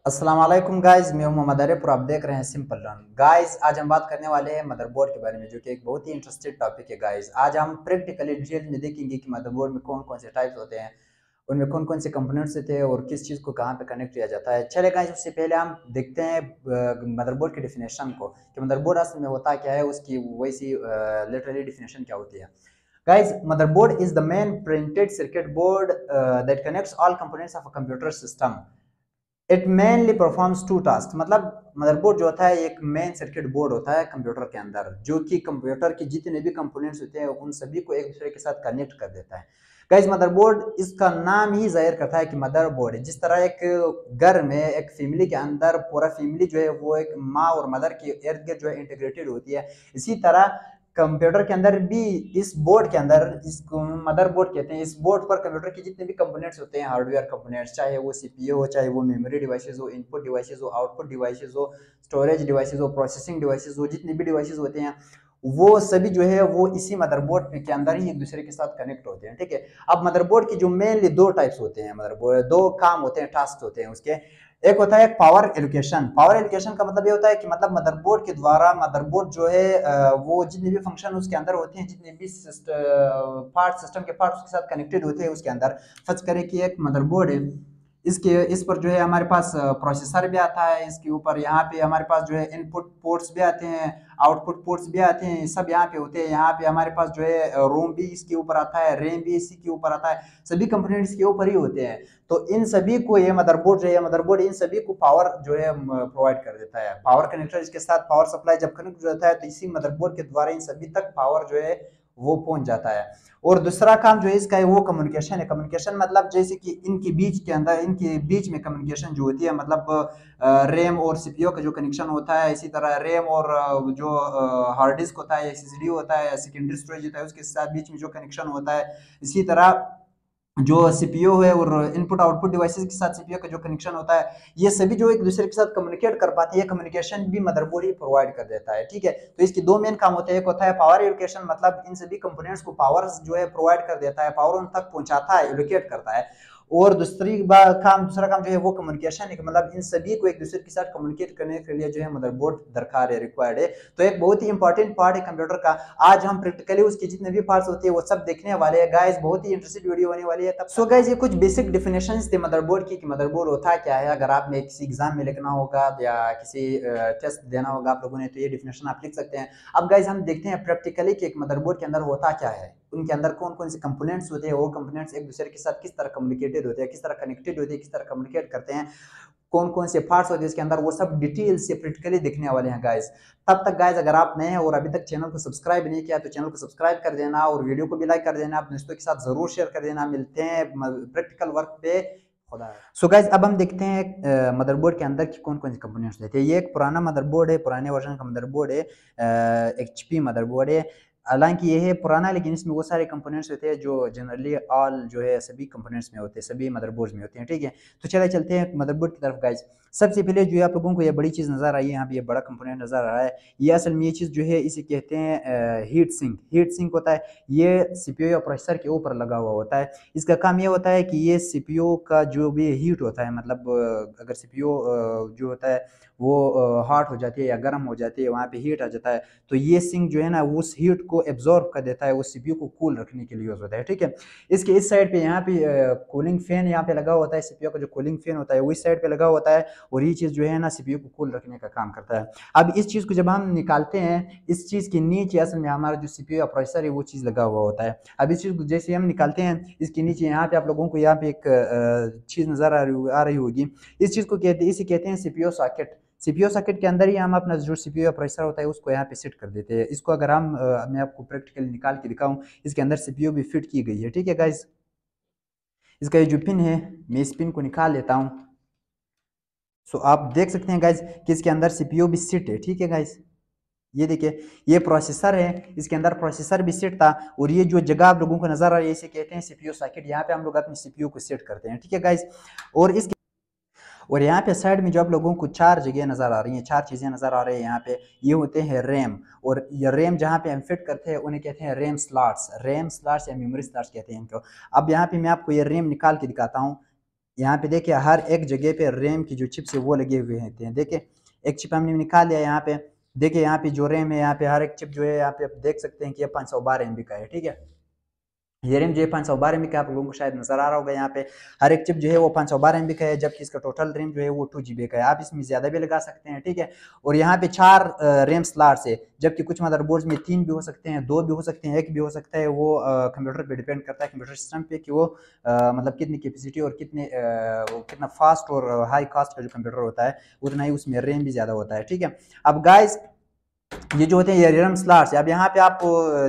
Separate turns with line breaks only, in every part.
अस्सलाम वालेकुम गाइस, मैं हूं मोहम्मद आरिफ और आप देख रहे हैं सिंपल लर्न। गाइस आज हम बात करने वाले हैं मदरबोर्ड के बारे में, जो कि एक बहुत ही इंटरेस्टेड टॉपिक है। गाइस आज हम प्रैक्टिकली डिटेल में देखेंगे कि मदरबोर्ड में कौन कौन से टाइप्स होते हैं, उनमें कौन कौन से कंपोनेंट्स होते हैं और किस चीज़ को कहाँ पे कनेक्ट किया जाता है। चले गाइस, उससे पहले हम देखते हैं मदरबोर्ड की डिफिनेशन को कि मदरबोर्ड असल में होता क्या है, उसकी वैसी लिटरली डिफिनेशन क्या होती है। Guys, motherboard is the main printed circuit board that connects all components of a computer system. It mainly performs two task. मतलब मदरबोर्ड जो होता है एक मेन सर्किट बोर्ड होता है कंप्यूटर के अंदर, जो कि कंप्यूटर की जितने भी कंपोनेंट्स होते हैं उन सभी को एक दूसरे के साथ कनेक्ट कर देता है। गाइस मदरबोर्ड इसका नाम ही जाहिर करता है कि मदरबोर्ड है। जिस तरह एक घर में एक फैमिली के अंदर पूरा फैमिली जो है वो एक माँ और मदर के इर्द गिर्द जो है इंटीग्रेटेड होती है, इसी तरह कंप्यूटर के अंदर भी इस बोर्ड के अंदर, इसको मदर बोर्ड कहते हैं, इस बोर्ड पर कंप्यूटर के जितने भी कंपोनेंट्स होते हैं, हार्डवेयर कंपोनेंट्स, चाहे वो सीपीयू हो, चाहे वो मेमोरी डिवाइसेस हो, इनपुट डिवाइसेस हो, आउटपुट डिवाइसेस हो, स्टोरेज डिवाइसेस हो, प्रोसेसिंग डिवाइसेस हो, जितने भी डिवाइसेस होते हैं वो सभी जो है वो इसी मदरबोर्ड के अंदर ही एक दूसरे के साथ कनेक्ट होते हैं। ठीक है, अब मदरबोर्ड की जो मेनली दो टाइप्स होते हैं, मदरबोर्ड दो काम होते हैं, टास्क होते हैं उसके। एक होता है पावर एलोकेशन। पावर एलोकेशन का मतलब ये होता है कि मतलब मदरबोर्ड के द्वारा मदरबोर्ड जो है वो जितने भी फंक्शन उसके अंदर होते हैं, जितने भी सिस्टम के पार्ट्स उसके साथ कनेक्टेड होते हैं उसके अंदर। फर्ज करें कि एक मदरबोर्ड है, इस पर जो है हमारे पास प्रोसेसर भी आता है, इसके ऊपर यहाँ पे हमारे पास जो है इनपुट पोर्ट्स भी आते हैं, आउटपुट पोर्ट्स भी आते हैं, सब यहाँ पे होते हैं। यहाँ पे हमारे पास जो है रोम भी इसके ऊपर आता है, रैम भी इसी के ऊपर आता है, सभी कंपोनेंट्स के ऊपर ही होते हैं। तो इन सभी को ये मदरबोर्ड जो है, मदरबोर्ड इन सभी को पावर जो है प्रोवाइड कर देता है। पावर कनेक्टर इसके साथ पावर सप्लाई जब कनेक्ट हो जाता है तो इसी मदरबोर्ड के द्वारा इन सभी तक पावर जो है वो पहुंच जाता है। और दूसरा काम जो है इसका है वो कम्युनिकेशन है। कम्युनिकेशन मतलब जैसे कि इनके बीच के अंदर, इनके बीच में कम्युनिकेशन जो होती है, मतलब रैम और सीपीयू का जो कनेक्शन होता है, इसी तरह रैम और जो हार्ड डिस्क होता है, एसएसडी होता है, सेकेंडरी स्टोरेज होता है, उसके साथ बीच में जो कनेक्शन होता है, इसी तरह जो सीपीयू है और इनपुट आउटपुट डिवाइसेस के साथ सीपीयू का जो कनेक्शन होता है, ये सभी जो एक दूसरे के साथ कम्युनिकेट कर पाते हैं, कम्युनिकेशन भी मदरबोर्ड ही प्रोवाइड कर देता है। ठीक है, तो इसके दो मेन काम होते हैं। एक होता है पावर एलोकेशन, मतलब इन सभी कंपोनेंट्स को पावर जो है प्रोवाइड कर देता है, पावर उन तक पहुंचाता है, एलोकेट करता है। और दूसरा काम जो है वो कम्युनिकेशन है, मतलब इन सभी को एक दूसरे के साथ कम्युनिकेट करने के लिए जो है मदरबोर्ड दरकार है, रिक्वायर्ड है। तो एक बहुत ही इंपॉर्टेंट पार्ट है कंप्यूटर का। आज हम प्रैक्टिकली उसके जितने भी पार्ट्स होते हैं वो सब देखने वाले हैं। गाइस बहुत ही इंटरेस्टेड वीडियो होने वाली है। तब सो गाइस ये कुछ बेसिक डिफिनेशंस थे मदरबोर्ड की कि मदरबोर्ड होता क्या है। अगर आपने किसी एग्जाम में लिखना होगा या किसी टेस्ट देना होगा आप लोगों ने, तो ये डिफिनेशन आप लिख सकते हैं। अब गाइस हम देखते हैं प्रैक्टिकली कि एक मदरबोर्ड के अंदर होता क्या है, उनके अंदर कौन कौन से कंपोनेंट्स होते हैं, वो कंपोनेंट्स एक दूसरे के साथ किस तरह कम्युनिकेटेड होते हैं, किस तरह कनेक्टेड होते हैं, किस तरह कम्युनिकेट करते हैं, कौन कौन से पार्ट्स होते हैं इसके अंदर, वो सब डिटेल से प्रैक्टिकली देखने वाले हैं गाइस। तब तक गाइस अगर आप नए हैं और अभी तक चैनल को सब्सक्राइब नहीं किया तो चैनल को सब्सक्राइब कर देना और वीडियो को भी लाइक कर देना, अपने दोस्तों के साथ जरूर शेयर कर देना। मिलते हैं प्रैक्टिकल वर्क पे। खुदा। सो गाइस अब हम देखते हैं मदरबोर्ड के अंदर की कौन कौन से कंपोनेंट्स होते हैं। ये एक पुराना मदरबोर्ड है, पुराने वर्जन का मदरबोर्ड है, एचपी मदरबोर्ड है। हालांकि ये है पुराना, लेकिन इसमें वो सारे कंपोनेंट्स होते हैं जो जनरली ऑल जो है सभी कंपोनेंट्स में होते हैं, सभी मदरबोर्ड में होते हैं। ठीक है, तो चले चलते हैं मदरबोर्ड की तरफ गाइस। सबसे पहले जो है आप लोगों को ये बड़ी चीज़ नज़र आई है, यहाँ पे ये बड़ा कंपोनेंट नज़र आ रहा है, ये असल में ये चीज़ जो है इसे कहते हैं हीट सिंक। हीट सिंक होता है, ये सीपीयू या प्रोसेसर के ऊपर लगा हुआ होता है। इसका काम ये होता है कि ये सीपीयू का जो भी हीट होता है, मतलब अगर सीपीयू जो होता है वो हॉट हो जाती है या गर्म हो जाती है, वहाँ पे हीट आ जाता है, तो ये सिंक जो है ना उस हीट को एब्जॉर्ब कर देता है, वो सीपीयू को कूल रखने के लिए यूज होता है। ठीक है, इसके इस साइड पे यहाँ पे कूलिंग फैन यहाँ पे लगा होता है, सीपीयू का जो कूलिंग फैन होता है वो इस साइड पे लगा होता है, और ये चीज़ जो है ना सीपीयू को कूल रखने का काम करता है। अब इस चीज़ को जब हम निकालते हैं, इस चीज़ के नीचे असल में हमारा जो सीपीयू या प्रोसेसर है वो चीज़ लगा हुआ होता है। अब इस चीज़ को जैसे हम निकालते हैं, इसके नीचे यहाँ पे आप लोगों को यहाँ पे एक चीज़ नज़र आ रही होगी, इस चीज़ को इसे कहते हैं सीपीयू सॉकेट। सीपीयू सॉकेट के अंदर ही हम अपना जो सीपीयू या प्रोसेसर होता है उसको यहाँ पे सेट कर देते हैं। इसको अगर मैं आपको प्रैक्टिकली निकाल के दिखाऊं, इसके अंदर सीपीयू भी फिट की गई है। ठीक है गाइस, इसका ये जो पिन है मैं इस पिन को निकाल लेता हूँ। सो आप देख सकते हैं गाइस कि इसके अंदर सीपीयू भी सेट है। ठीक है गाइस, ये देखिए ये प्रोसेसर है, इसके अंदर प्रोसेसर भी सेट था, और ये जो जगह आप लोगों को नजर आ रही है इसे कहते हैं सीपीयू सॉकेट। यहाँ पे हम लोग अपने सीपीयू को सेट करते हैं। ठीक है गाइस, और यहाँ पे साइड में जो आप लोगों को चार जगह नजर आ रही हैं, चार चीजें नजर आ रही है यहाँ पे, ये होते हैं रैम। और ये रैम जहाँ पे हम फिट करते हैं उन्हें कहते हैं रैम स्लॉट्स या मेमोरी स्लॉट्स कहते हैं इनको। अब यहाँ पे मैं आपको ये रैम निकाल के दिखाता हूँ। यहाँ पे देखिए हर एक जगह पे रैम की जो चिप्स है वो लगे हुए होते हैं। देखिए एक चिप हमने निकाल लिया यहाँ पे, देखिए यहाँ पे जो रैम है, यहाँ पे हर एक चिप जो है यहाँ पे आप देख सकते हैं कि ये 512 MB का है, ठीक है। ये रैम जो है 512 MB का आप लोगों को शायद नजर आ रहा होगा। यहाँ पे हर एक चिप जो है वो 512 MB का है, जबकि इसका टोटल रैम जो है वो 2 GB का है। आप इसमें ज्यादा भी लगा सकते हैं, ठीक है। और यहाँ पे 4 रैम स्लॉट्स है, जबकि कुछ मदरबोर्ड में 3 भी हो सकते हैं, 2 भी हो सकते हैं, 1 भी हो सकता है। वो कंप्यूटर पे डिपेंड करता है, कंप्यूटर सिस्टम पे, कि वो मतलब कितनी कैपेसिटी और कितना फास्ट और हाई कास्ट का जो कंप्यूटर होता है उतना ही उसमें रैम भी ज्यादा होता है, ठीक है। अब गाइज ये जो होते हैं ये रैम स्लॉट्स, अब यहाँ पे आप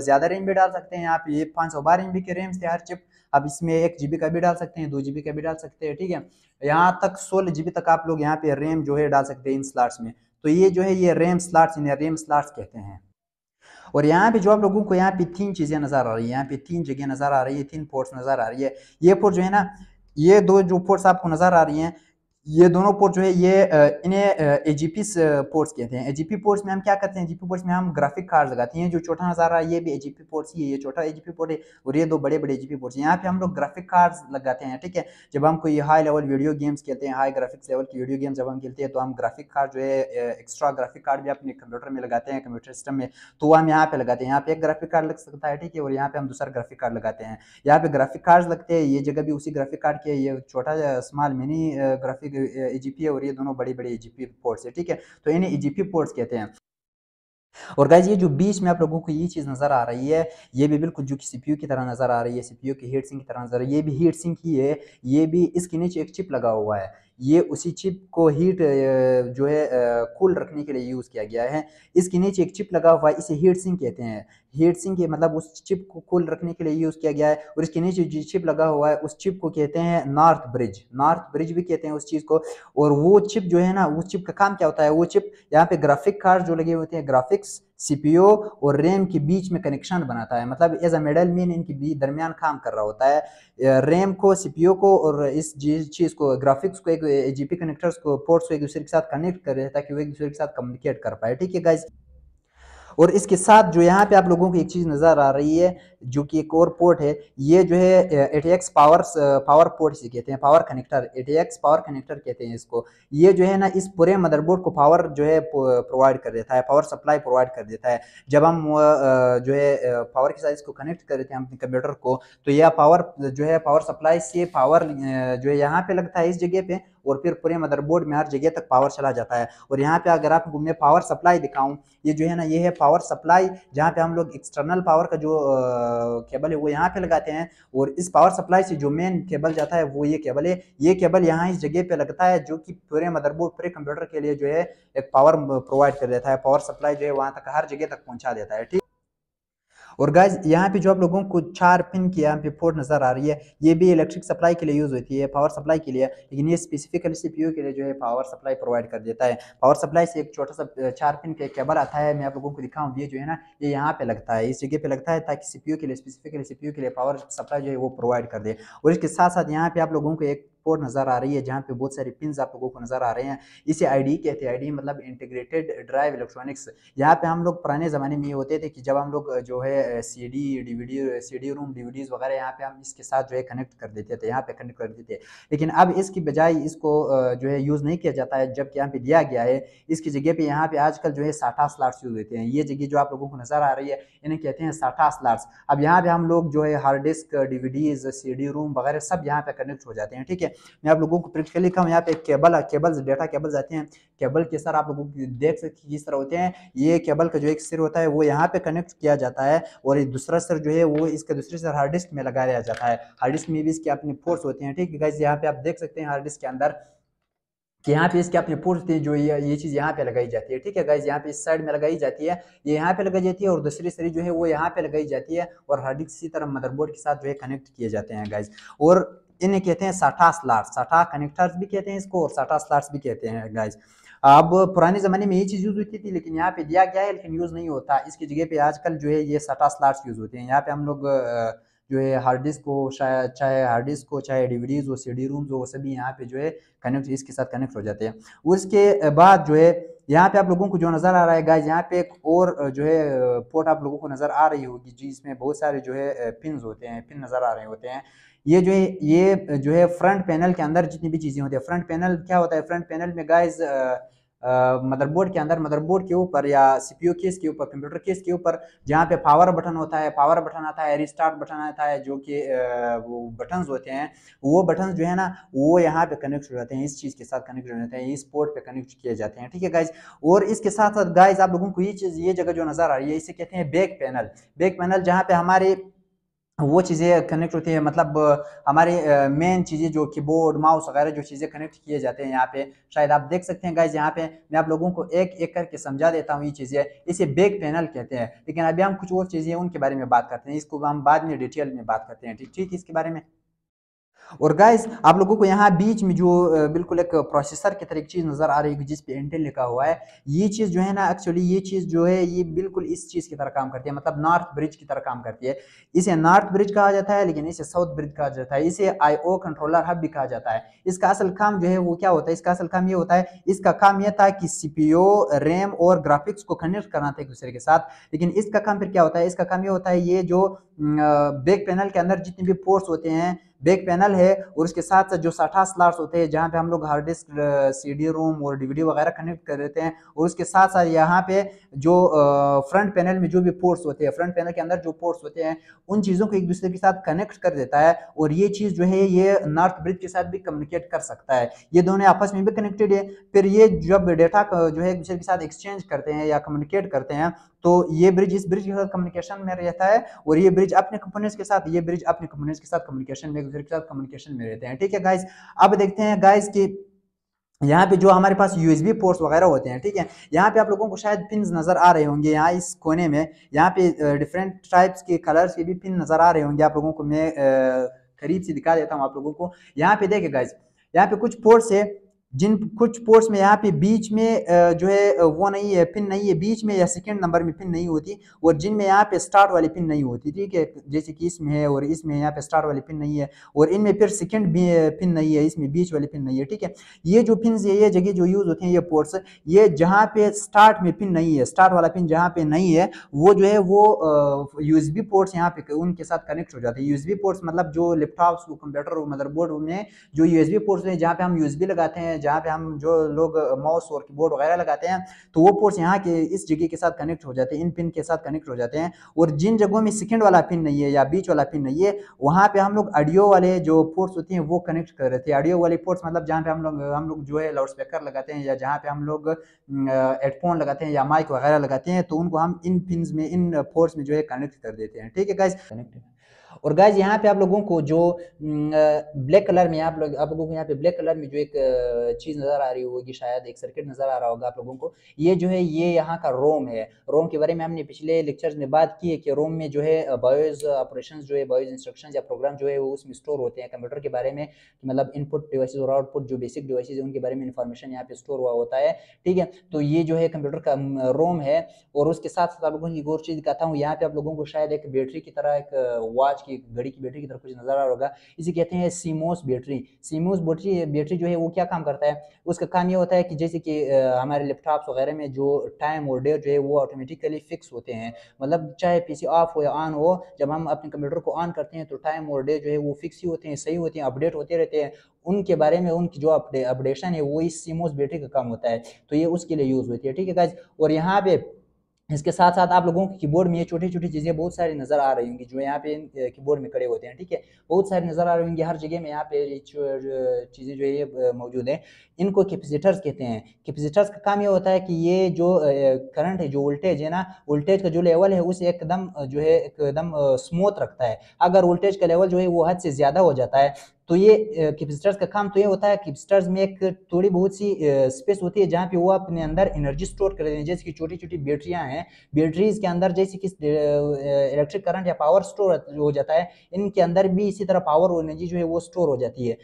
ज्यादा रैम भी डाल सकते हैं। यहाँ पे ये 512 MB के रैम थे हर चिप। अब इसमें 1 GB का भी डाल सकते हैं, 2 GB का भी डाल सकते हैं, ठीक है। यहाँ तक 16 GB तक आप लोग यहाँ पे रैम जो है डाल सकते हैं इन स्लॉट्स में। तो ये जो है ये रैम स्लॉट्स, इन्हें रैम स्लॉट्स कहते हैं। और यहाँ पे जो आप लोगों को यहाँ पे 3 चीजें नजर आ रही है, यहाँ पे 3 जगह नजर आ रही है, 3 पोर्ट्स नजर आ रही है। ये पोर्ट जो है ना, ये 2 जो पोर्ट्स आपको नजर आ रही हैं, ये दोनों पोर्ट जो है ये इन्हें एजीपी पोर्ट्स कहते हैं। एजीपी पोर्ट्स में हम क्या करते हैं, एजीपी पोर्ट्स में हम ग्राफिक कार्ड लगाते हैं। जो छोटा नजर आ रहा है ये भी एजीपी पोर्ट्स ही है, ये छोटा एजीपी पोर्ट है और ये 2 बड़े बड़े एजीपी पोर्ट्स। यहाँ पे हम लोग ग्राफिक कार्ड्स लगाते हैं, ठीक है। जब हम कोई हाई लेवल वीडियो गेम्स खेलते हैं, हाई ग्राफिक्स लेवल की वीडियो गेम्स जब हम खेलते हैं, तो हम ग्राफिक कार्ड जो है एक्स्ट्रा ग्राफिक कार्ड भी अपने कंप्यूटर में लगाते हैं, कंप्यूटर सिस्टम में। तो हम यहाँ पे लगाते हैं, यहाँ पे एक ग्राफिक कार्ड लग सकता है, ठीक है, और यहाँ पे हम दूसरा ग्राफिक कार्ड लगाते हैं। यहाँ पे ग्राफिक कार्ड लगते हैं, ये जगह भी उसी ग्राफिक कार्ड की है, ये छोटा स्मॉल मिनी ग्राफिक एजीपी और ये दोनों बड़ी बड़ी एजीपी पोर्ट्स है, ठीक है। तो इन्हें एजीपी पोर्ट्स कहते हैं। और गाइज ये जो बीच में आप लोगों को ये चीज नजर आ रही है, ये भी बिल्कुल जो कि सीपीयू की तरह नजर आ रही है, सीपीयू की हीट सिंक की तरह नजर आ रही है। ये भी हीट सिंक ही है, ये भी इसके नीचे एक चिप लगा हुआ है। ये उसी चिप को हीट जो है कूल रखने के लिए यूज किया गया है। इसके नीचे एक चिप लगा हुआ है, इसे हीट सिंक कहते हैं। हीट सिंक मतलब उस चिप को कूल रखने के लिए यूज किया गया है। और इसके नीचे जो चिप लगा हुआ है उस चिप को कहते हैं नॉर्थ ब्रिज, नॉर्थ ब्रिज भी कहते हैं उस चीज को। और वो चिप जो है ना, उस चिप का काम क्या होता है, वो चिप यहाँ पे ग्राफिक कार्ड जो लगे होते हैं, ग्राफिक्स सीपीयू और रैम के बीच में कनेक्शन बनाता है, मतलब एज अ मिडल मैन इनके दरमियान काम कर रहा होता है। रैम को, सीपीयू को और इस चीज को, ग्राफिक्स को, एक जीपी कनेक्टर्स को, पोर्ट्स को एक दूसरे के साथ कनेक्ट कर रहे हैं ताकि वो एक दूसरे के साथ कम्युनिकेट कर पाए, ठीक है गाइज। और इसके साथ जो यहाँ पे आप लोगों को एक चीज नजर आ रही है जो कि एक और पोर्ट है, ये जो है ATX पावर पोर्ट से कहते हैं, power connector, ATX power connector कहते हैं इसको। ये जो है ना इस पूरे मदरबोर्ड को पावर जो है प्रोवाइड कर देता है, पावर सप्लाई प्रोवाइड कर देता है। जब हम जो है पावर के साथ इसको कनेक्ट कर देते हैं अपने कंप्यूटर को, तो यह पावर जो है, पावर सप्लाई से पावर जो है यहाँ पे लगता है इस जगह पे, और फिर पूरे मदरबोर्ड में हर जगह तक पावर चला जाता है। और यहाँ पे अगर आपको मैं पावर सप्लाई दिखाऊं, ये जो है ना, ये है पावर सप्लाई, जहाँ पे हम लोग एक्सटर्नल पावर का जो केबल है वो यहाँ पे लगाते हैं। और इस पावर सप्लाई से जो मेन केबल जाता है वो ये केबल है, ये केबल यहाँ इस जगह पे लगता है, जो कि पूरे मदरबोर्ड, पूरे कंप्यूटर के लिए जो है एक पावर प्रोवाइड कर देता है। पावर सप्लाई जो है वहां तक, हर जगह तक पहुंचा देता है, ठीक। और गाइज यहाँ पे जो आप लोगों को 4 पिन की यहाँ पे पोर्ट नजर आ रही है, ये भी इलेक्ट्रिक सप्लाई के लिए यूज होती है, पावर सप्लाई के लिए, लेकिन ये स्पेसिफिकली सीपीयू के लिए जो है पावर सप्लाई प्रोवाइड कर देता है। पावर सप्लाई से एक छोटा सा 4 पिन का केबल आता है, मैं आप लोगों को दिखाऊं, ये जो है ना, ये यहाँ पे लगता है, इस जगह पे लगता है, ताकि सीपीयू के लिए, स्पेसिफिकली सीपीयू के लिए पावर सप्लाई जो है वो प्रोवाइड कर दे। और इसके साथ साथ यहाँ पे आप लोगों को एक पोर्ट नजर आ रही है जहाँ पे बहुत सारे पिन आप लोगों को नजर आ रहे हैं, इसे आईडी कहते हैं। आईडी मतलब इंटीग्रेटेड ड्राइव इलेक्ट्रॉनिक्स। यहाँ पे हम लोग पुराने ज़माने में ये होते थे कि जब हम लोग जो है सीडी रूम, डीवीडीज वगैरह यहाँ पे हम इसके साथ जो है कनेक्ट कर देते थे, यहाँ पे कनेक्ट कर देते थे। लेकिन अब इसकी बजाय इसको जो है यूज़ नहीं किया जाता है, जबकि यहाँ पे दिया गया है। इसकी जगह पे यहाँ पे आजकल जो है साटा स्लॉट्स यूज होते हैं। ये जगह जो आप लोगों को नजर आ रही है, इन्हें कहते हैं साटा स्लॉट्स। अब यहाँ पे हम लोग जो है hard disk, DVDs, CD room वगैरह सब यहाँ पे कनेक्ट हो जाते हैं, ठीक है। मैं आप लोगों को प्रैक्टिकली लिखा हूँ, यहाँ पे केबल्स, डेटा केबल्स आते हैं। केबल के सर आप लोगों को देख सकते हैं किस तरह होते हैं। ये केबल का जो एक सिर होता है वो यहाँ पे कनेक्ट किया जाता है, और एक दूसरा सिर जो है वो इसके दूसरे सिर हार्ड डिस्क में लगाया जाता है। हार्ड डिस्क में भी इसके अपने पोर्ट्स होते हैं, ठीक है गाइस। यहाँ पे आप देख सकते हैं हार्ड डिस्क के अंदर कि यहाँ पे इसके अपने पोर्ट्स होते हैं, जो ये चीज यहाँ पे लगाई जाती है, ठीक है गाइस। यहाँ पे इस साइड में लगाई जाती है, ये यहाँ पे लगाई जाती है, और दूसरी सरी जो है वो यहाँ पे लगाई जाती है, और हार्ड डिस्क इसी तरह मदरबोर्ड के साथ जो है कनेक्ट किए जाते हैं गाइस। और इन्हें कहते हैं साटा स्लॉट्स, साटा कनेक्टर्स भी कहते हैं इसको, और साटा स्लॉट्स भी कहते हैं गाइस। अब पुराने जमाने में ये चीज यूज होती थी, लेकिन यहाँ पे दिया गया है लेकिन यूज नहीं होता। इसकी जगह पे आजकल जो है ये साटा स्लॉट्स यूज होते हैं। यहाँ पे हम लोग जो है हार्ड डिस्क हो, शायद चाहे हार्ड डिस्क हो, चाहे डीवीडीज हो, सीडी रोम्स हो, वो सभी यहाँ पे जो है कनेक्ट इसके साथ कनेक्ट हो जाते हैं। उसके बाद जो है यहाँ पे आप लोगों को जो नज़र आ रहा है गाइस, यहाँ पे एक और जो है पोर्ट आप लोगों को नज़र आ रही होगी, जिसमें बहुत सारे जो है पिन होते हैं, पिन नज़र आ रहे होते हैं। ये जो है फ्रंट पैनल के अंदर जितनी भी चीज़ें होती है, फ्रंट पैनल क्या होता है, फ्रंट पैनल में गाइस मदरबोर्ड के अंदर, मदरबोर्ड के ऊपर या सीपीयू केस के ऊपर, कंप्यूटर केस के ऊपर जहाँ पे पावर बटन होता है, पावर बटन आता है, रिस्टार्ट बटन आता है, जो कि वो बटन्स होते हैं, वो बटन्स जो है ना वो यहाँ पे कनेक्ट हो जाते हैं, इस चीज़ के साथ कनेक्ट हो जाते हैं, इस पोर्ट पे कनेक्ट किए जाते हैं। ठीक है गाइज, और इसके साथ साथ गाइज आप लोगों को ये चीज़, ये जगह जो नज़र आ रही है, इसे कहते हैं बैक पैनल। बैक पैनल जहाँ पे हमारे वो चीज़ें कनेक्ट होती है, मतलब हमारी मेन चीज़ें जो कीबोर्ड माउस वगैरह जो चीज़ें कनेक्ट किए जाते हैं यहाँ पे, शायद आप देख सकते हैं गाइज, यहाँ पे मैं आप लोगों को एक एक करके समझा देता हूँ। ये चीज़ें इसे बैक पैनल कहते हैं, लेकिन अभी हम कुछ और चीज़ें उनके बारे में बात करते हैं, इसको हम बाद में डिटेल में बात करते हैं। ठीक ठीक इसके बारे में। और गाइस आप लोगों को यहाँ बीच में जो बिल्कुल एक प्रोसेसर की तरह एक चीज़ नज़र आ रही है जिस पे इंटेल लिखा हुआ है, ये चीज़ जो है ना, एक्चुअली ये चीज़ जो है ये बिल्कुल इस चीज़ की तरह काम करती है, मतलब नॉर्थ ब्रिज की तरह काम करती है। इसे नॉर्थ ब्रिज कहा जाता है, लेकिन इसे साउथ ब्रिज कहा जाता है, इसे IO कंट्रोलर हब भी कहा जाता है। इसका असल काम जो है वो क्या होता है, इसका असल काम ये होता है, इसका काम यह था कि CPU, रैम और ग्राफिक्स को कनेक्ट करना था एक दूसरे के साथ। लेकिन इसका काम फिर क्या होता है, इसका काम ये होता है, ये जो बैक पैनल के अंदर जितने भी पोर्ट्स होते हैं, बैक पैनल है, और उसके साथ साथ जो SATA स्लॉट्स होते हैं जहाँ पे हम लोग हार्ड डिस्क, CD रोम और DVD वगैरह कनेक्ट कर देते हैं, और उसके साथ साथ यहाँ पे जो फ्रंट पैनल में जो भी पोर्ट्स होते हैं, फ्रंट पैनल के अंदर जो पोर्ट्स होते हैं, उन चीज़ों को एक दूसरे के साथ कनेक्ट कर देता है। और ये चीज़ जो है ये नॉर्थ ब्रिज के साथ भी कम्युनिकेट कर सकता है, ये दोनों आपस में भी कनेक्टेड है। फिर ये जब डेटा जो है एक दूसरे के साथ एक्सचेंज करते हैं या कम्युनिकेट करते हैं, तो ये ब्रिज इस ब्रिज के साथ कम्युनिकेशन में रहता है, और ये ब्रिज अपने कंपोनेंट्स के साथ, ये ब्रिज अपने कंपोनेंट्स के साथ कम्युनिकेशन में, एक दूसरे के साथ कम्युनिकेशन में रहते हैं। ठीक है गाइस, अब देखते हैं गाइस कि यहाँ पे जो हमारे पास USB पोर्ट्स वगैरह होते हैं, ठीक है, यहाँ पे आप लोगों को शायद पिन नजर आ रहे होंगे, यहाँ इस कोने में यहाँ पे डिफरेंट टाइप्स के कलर्स के भी पिन नजर आ रहे होंगे आप लोगों को। मैं करीब से दिखा देता हूँ आप लोगों को। यहाँ पे देखिए गाइस, यहाँ पे कुछ पोर्ट्स है, जिन कुछ पोर्ट्स में यहाँ पे बीच में जो है वो नहीं है, पिन नहीं है बीच में, या सेकंड नंबर में पिन नहीं होती, और जिनमें यहाँ पे स्टार्ट वाली पिन नहीं होती, ठीक है, जैसे कि इसमें है, और इसमें यहाँ पे स्टार्ट वाली पिन नहीं है, और इनमें फिर सेकंड भी पिन नहीं है, इसमें बीच वाली पिन नहीं है। ठीक है, ये जो पिन है, ये जगह जो यूज होती हैं, ये पोर्ट्स, ये जहाँ पे स्टार्ट में पिन नहीं है, स्टार्ट वाला पिन जहाँ पे नहीं है, वो जो है वो USB पोर्ट्स यहाँ पे उनके साथ कनेक्ट हो जाते हैं। USB पोर्ट्स मतलब जो लैपटॉप्स, कंप्यूटर, मदरबोर्ड में जो USB पोर्ट्स हैं, जहाँ पे हम USB लगाते हैं, जहाँ पे हम जो लोग माउस और कीबोर्ड वगैरह लगाते हैं, तो वो पोर्ट्स यहाँ के इस जगह के साथ कनेक्ट हो जाते हैं, इन पिन के साथ कनेक्ट हो जाते हैं। और जिन जगहों में सेकंड वाला पिन नहीं है या बीच वाला पिन नहीं है, वहाँ पे हम लोग ऑडियो वाले जो पोर्ट्स होती हैं वो कनेक्ट कर रहे थे। ऑडियो वाले पोर्ट्स मतलब जहाँ पे हम लोग जो है लाउड स्पीकर लगाते हैं, या जहाँ पे हम लोग हेडफोन लगाते हैं या माइक वगैरह लगाते हैं, तो उनको हम इन पिन में, इन पोर्ट्स में जो है कनेक्ट कर देते हैं। ठीक है गाइस, कनेक्ट। और गाइज यहाँ पे आप लोगों को जो ब्लैक कलर में, आप लोगों को यहाँ पे ब्लैक कलर में जो एक चीज़ नज़र आ रही होगी, शायद एक सर्किट नज़र आ रहा होगा आप लोगों को, ये जो है ये यहाँ का रोम है। रोम के बारे में हमने पिछले लेक्चर्स में बात की है कि रोम में जो है बायोज ऑपरेशंस जो है, बायोज इंस्ट्रक्शंस या प्रोग्राम जो है वो उसमें स्टोर होते हैं। कंप्यूटर के बारे में मतलब इनपुट डिवाइसेज और आउटपुट जो बेसिक डिवाइसेज है उनके बारे में इंफॉर्मेशन यहाँ पे स्टोर हुआ होता है। ठीक है, तो ये जो है कंप्यूटर का रोम है। और उसके साथ साथ आप लोगों की एक और चीज़ दिखाता हूँ, यहाँ पे आप लोगों को शायद एक बैटरी की तरह, एक वॉच की, घड़ी की बैटरी की तरह कुछ नजर आ रहा होगा, इसे कहते हैं सीमोस बैटरी। सीमोस बैटरी जो है वो क्या काम करता है, उसका काम ये होता है कि जैसे कि हमारे लैपटॉप्स वगैरह में जो टाइम और डेट जो है वो ऑटोमेटिकली फिक्स होते हैं, मतलब चाहे PC ऑफ हो या ऑन हो, जब हम अपने कंप्यूटर को ऑन करते हैं तो टाइम और डेट जो है वो फिक्स ही होते हैं, सही होते हैं, अपडेट होते रहते हैं। उनके बारे में उनकी जो अपडेशन है वो इस सीमोस बैटरी का काम होता है, तो ये उसके लिए यूज होती है। ठीक है गाइस, और यहाँ पे इसके साथ साथ आप लोगों के कीबोर्ड में ये छोटी छोटी चीज़ें बहुत सारी नज़र आ रही होंगी, जो यहाँ पे कीबोर्ड में खड़े होते हैं। ठीक है, बहुत सारी नज़र आ रही होंगी, हर जगह में यहाँ पे चीज़ें जो है ये मौजूद है। इनको कैपेसिटर्स कहते हैं। कैपेसिटर्स का काम ये होता है कि ये जो करंट है, जो वोल्टेज है ना, वोल्टेज का जो लेवल है उसे एकदम जो है एकदम स्मूथ रखता है। अगर वोल्टेज का लेवल जो है वो हद से ज़्यादा हो जाता है, तो ये कैपेसिटर्स का काम तो ये होता है, कैपेसिटर्स में एक थोड़ी बहुत सी स्पेस होती है जहाँ पे वो अपने अंदर एनर्जी स्टोर कर देते हैं, जैसे कि छोटी छोटी बैटरियाँ हैं, बैटरीज के अंदर जैसे कि इलेक्ट्रिक करंट या पावर स्टोर हो जाता है, इनके अंदर भी इसी तरह पावर और एनर्जी जो है वो स्टोर हो जाती है।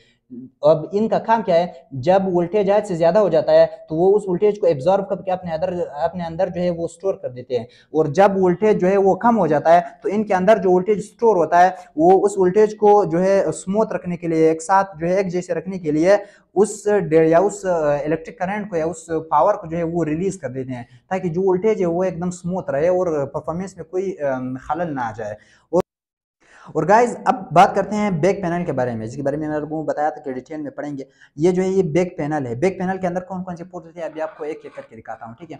अब इनका काम क्या है, जब वोल्टेज आज से ज्यादा हो जाता है तो वो उस वोल्टेज को एब्जॉर्ब करके अपने अंदर जो है वो स्टोर कर देते हैं, और जब वोल्टेज जो है वो कम हो जाता है तो इनके अंदर जो वोल्टेज स्टोर होता है वो उस वोल्टेज को जो है स्मूथ रखने के लिए, एक साथ जो है एक जैसे रखने के लिए उस या उस इलेक्ट्रिक करंट को या उस पावर को जो है वो रिलीज कर देते हैं, ताकि जो वोल्टेज है वो एकदम स्मूथ रहे और परफॉर्मेंस में कोई खलल ना आ जाए। और गाइज अब बात करते हैं बैक पैनल के बारे में, जिसके बारे में मैंने लोगों को बताया था कि डिटेल में पढ़ेंगे। ये जो है ये बैक पैनल है। बैक पैनल के अंदर कौन कौन से पोर्ट होते हैं अभी आपको एक एक करके दिखाता हूँ, ठीक है।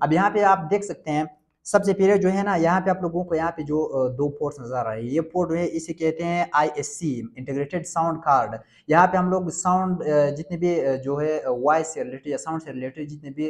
अब यहाँ पे आप देख सकते हैं, सबसे पहले जो है ना, यहाँ पे आप लोगों को यहाँ पे जो दो पोर्ट्स नजर आ रहे हैं, ये पोर्ट जो है इसे कहते हैं ISC, इंटीग्रेटेड साउंड कार्ड। यहाँ पे हम लोग साउंड जितने भी जो है वॉइस से रिलेटेड या साउंड से रिलेटेड जितने भी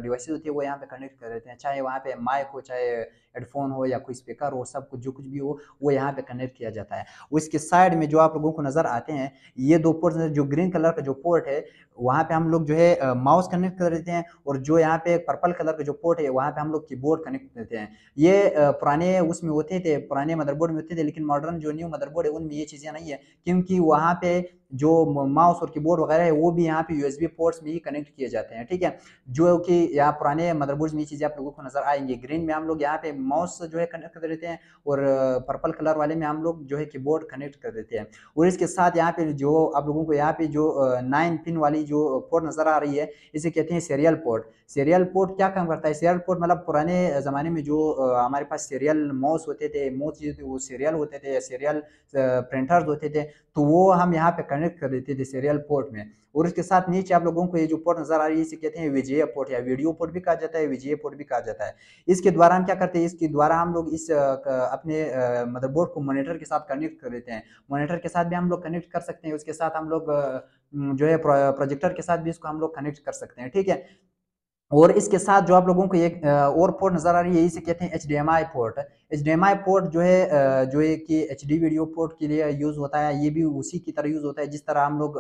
डिवाइसेज होती है वो यहाँ पे कनेक्ट कर देते हैं, चाहे वहाँ पे माइक हो, चाहे हेडफोन हो या कोई स्पीकर हो, सब कुछ जो कुछ भी हो वो यहाँ पे कनेक्ट किया जाता है। उसके साइड में जो आप लोगों को नजर आते हैं ये दो पोर्ट, जो ग्रीन कलर का जो पोर्ट है वहाँ पे हम लोग जो है माउस कनेक्ट कर देते हैं, और जो यहाँ पे पर्पल कलर का जो पोर्ट है वहाँ पे हम लोग कीबोर्ड कनेक्ट करते हैं। ये पुराने उसमें होते थे, पुराने मदरबोर्ड में होते थे, लेकिन मॉडर्न जो न्यू मदरबोर्ड है उनमें ये चीज़ें नहीं है, क्योंकि वहाँ पे जो माउस और कीबोर्ड वगैरह है वो भी यहाँ पे USB पोर्ट्स में ही कनेक्ट किए जाते हैं, ठीक है। जो कि यहाँ पुराने मदरबोर्ड में ये चीज़ें आप लोगों को नजर आएंगी। ग्रीन में हम लोग यहाँ पे माउस जो है कनेक्ट कर देते हैं, और पर्पल कलर वाले में हम लोग जो है कीबोर्ड कनेक्ट कर देते हैं। और इसके साथ यहाँ पे जो आप लोगों को यहाँ पे जो 9 पिन वाली जो पोर्ट नजर आ रही है इसे कहते हैं सीरियल पोर्ट। सीरियल पोर्ट क्या काम करता है? सीरियल पोर्ट मतलब पुराने जमाने में जो हमारे पास सीरियल माउस होते थे, माउस वो सीरियल होते थे या सीरियल प्रिंटर्स होते थे, तो वो हम यहाँ पे कनेक्ट कर देते थे सीरियल पोर्ट में। और इसके साथ नीचे आप लोगों को ये जो पोर्ट नजर आ रही है इसे कहते हैं VGA पोर्ट, या वीडियो पोर्ट भी कहा जाता है, VGA पोर्ट भी कहा जाता है। इसके द्वारा हम क्या करते हैं, इसके द्वारा हम लोग इस अपने मदरबोर्ड को मॉनिटर के साथ कनेक्ट कर देते हैं। मॉनिटर के साथ भी हम लोग कनेक्ट कर सकते हैं, उसके साथ हम लोग जो है प्रोजेक्टर के साथ भी इसको हम लोग कनेक्ट कर सकते हैं, ठीक है। और इसके साथ जो आप लोगों को एक और पोर्ट नजर आ रही है इसे कहते हैं HDMI पोर्ट। HDMI पोर्ट जो है जो है कि HD वीडियो पोर्ट के लिए यूज होता है, ये भी उसी की तरह यूज होता है जिस तरह हम लोग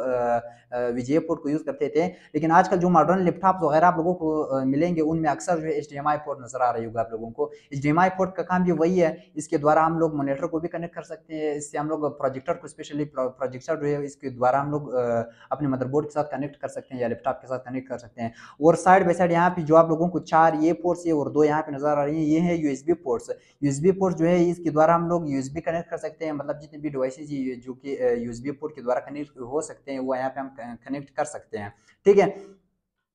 VGA पोर्ट को यूज करते थे। लेकिन आजकल जो मॉडर्न लैपटॉप वगैरह आप लोगों को मिलेंगे उनमें अक्सर जो है HDMI पोर्ट नजर आ रही होगा आप लोगों को। HDMI पोर्ट का काम भी वही है, इसके द्वारा हम लोग मॉनिटर को भी कनेक्ट कर सकते हैं, इससे हम लोग प्रोजेक्टर को, स्पेशली प्रोजेक्टर जो है इसके द्वारा हम लोग अपने मदरबोर्ड के साथ कनेक्ट कर सकते हैं या लैपटॉप के साथ कनेक्ट कर सकते हैं। और साइड बाय साइड यहाँ पे जो आप लोगों को 4 ये पोर्ट्स है और 2 यहाँ पे नजर आ रही हैं, ये है USB पोर्ट्स। USB पोर्ट जो है इसके द्वारा हम लोग USB कनेक्ट कर सकते हैं, मतलब जितने भी डिवाइसेज जो कि USB पोर्ट के द्वारा कनेक्ट हो सकते हैं वो यहाँ पे हम कनेक्ट कर सकते हैं, ठीक है।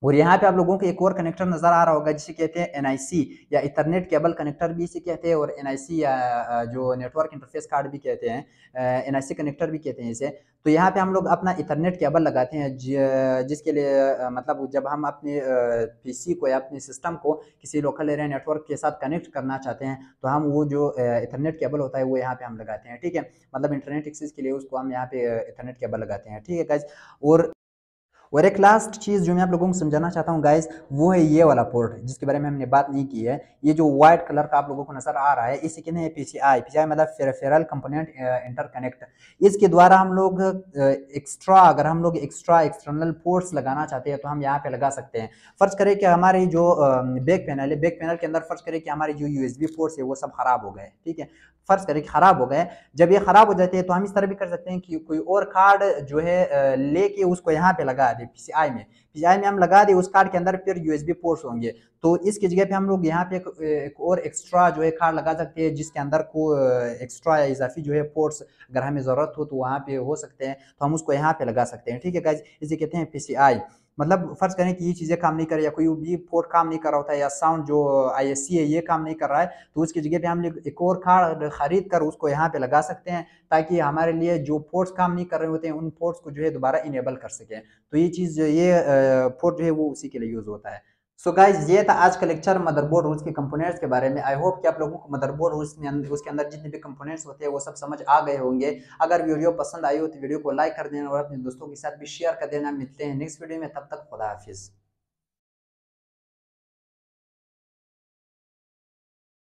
और यहाँ पे आप लोगों को एक और कनेक्टर नजर आ रहा होगा जिसे कहते हैं NIC या इथरनेट केबल कनेक्टर भी इसे कहते हैं, और NIC या जो नेटवर्क इंटरफेस कार्ड भी कहते हैं, NIC कनेक्टर भी कहते हैं इसे। तो यहाँ पे हम लोग अपना इथरनेट केबल लगाते हैं जिसके लिए मतलब जब हम अपने PC को या अपने सिस्टम को किसी लोकल एरिया नेटवर्क के साथ कनेक्ट करना चाहते हैं तो हम वो जो इथरनेट केबल होता है वो यहाँ पे हम लगाते हैं, ठीक है। मतलब इंटरनेट एक्सेस के लिए उसको हम यहाँ पे इथरनेट केबल लगाते हैं, ठीक है गाइज। और एक लास्ट चीज़ जो मैं आप लोगों को समझाना चाहता हूँ गाइस, वो है ये वाला पोर्ट जिसके बारे में हमने बात नहीं की है। ये जो व्हाइट कलर का आप लोगों को नजर आ रहा है इसे कहते हैं PCI मतलब पेरिफेरल कंपोनेंट इंटरकनेक्ट। इसके द्वारा हम लोग अगर हम लोग एक्स्ट्रा एक्सटर्नल पोर्ट्स लगाना चाहते हैं तो हम यहाँ पे लगा सकते हैं। फर्ज करें कि हमारी जो बैक पैनल है, बैक पैनल के अंदर फर्ज करें कि हमारी जो USB पोर्ट्स है वो सब खराब हो गए, ठीक है। फर्ज करें कि खराब हो गए, जब ये खराब हो जाते हैं तो हम इस तरह भी कर सकते हैं कि कोई और कार्ड जो है लेके उसको यहाँ पे लगा दे PCI में हम लगा दे उस कार्ड के अंदर, फिर USB पोर्ट्स होंगे। तो इसकी जगह पे हम लोग यहाँ पे एक और एक्स्ट्रा जो है कार्ड लगा सकते हैं जिसके अंदर को एक्स्ट्रा इजाफी जो है पोर्ट्स अगर हमें जरूरत हो तो वहाँ पे हो सकते हैं, तो हम उसको यहाँ पे लगा सकते हैं, ठीक है गाइज। इसे कहते हैं PCI। मतलब फर्ज करें कि ये चीजें काम नहीं कर रही या कोई भी पोर्ट काम नहीं कर रहा होता है या साउंड जो ISC है ये काम नहीं कर रहा है, तो उसकी जगह पे हम एक और कार्ड खरीद कर उसको यहाँ पे लगा सकते हैं, ताकि हमारे लिए जो पोर्ट्स काम नहीं कर रहे होते हैं उन पोर्ट्स को जो है दोबारा इनेबल कर सकें। तो ये चीज़ ये पोर्ट जो है वो उसी के लिए यूज होता है। सो गाइज ये था आज का लेक्चर मदरबोर्ड और उसके कंपोनेंट्स के बारे में। आई होप कि आप लोगों को मदरबोर्ड और उसके अंदर जितने भी कंपोनेंट्स होते हैं वो सब समझ आ गए होंगे। अगर वीडियो पसंद आई हो तो वीडियो को लाइक कर देना और अपने दोस्तों के साथ भी शेयर कर देना। मिलते हैं नेक्स्ट वीडियो में, तब तक खुदा हाफिज।